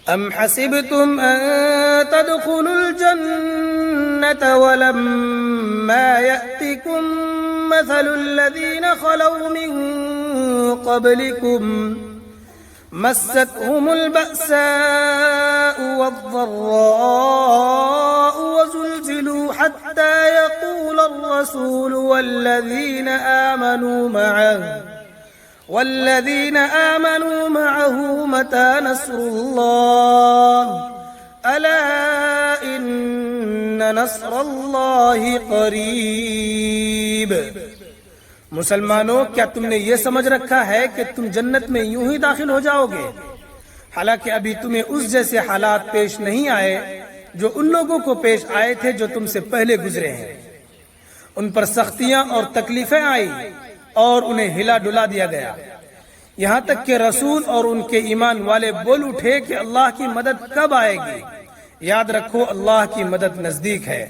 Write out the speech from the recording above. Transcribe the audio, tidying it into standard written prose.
अम हसिबतुम अन तदखुलुल जन्नत वलम्मा यअतिकुम मसलुल लज़ीना खलौ मिन क़ब्लिकुम मस्सतहुमुल बअसाउ वद्दर्राउ वज़ुलज़िलू हत्ता यक़ूलर रसूलु والذين آمنوا معه متى نصر الله ألا إن نصر الله قरीब। मुसलमानों, क्या तुमने ये समझ रखा है कि तुम जन्नत में यूं ही दाखिल हो जाओगे, हालांकि अभी तुम्हें उस जैसे हालात पेश नहीं आए जो उन लोगों को पेश आए थे जो तुमसे पहले गुजरे हैं। उन पर सख्तियां और तकलीफें आई और उन्हें हिला डुला दिया गया, यहाँ तक कि रसूल और उनके ईमान वाले बोल उठे कि अल्लाह की मदद कब आएगी। याद रखो, अल्लाह की मदद नजदीक है।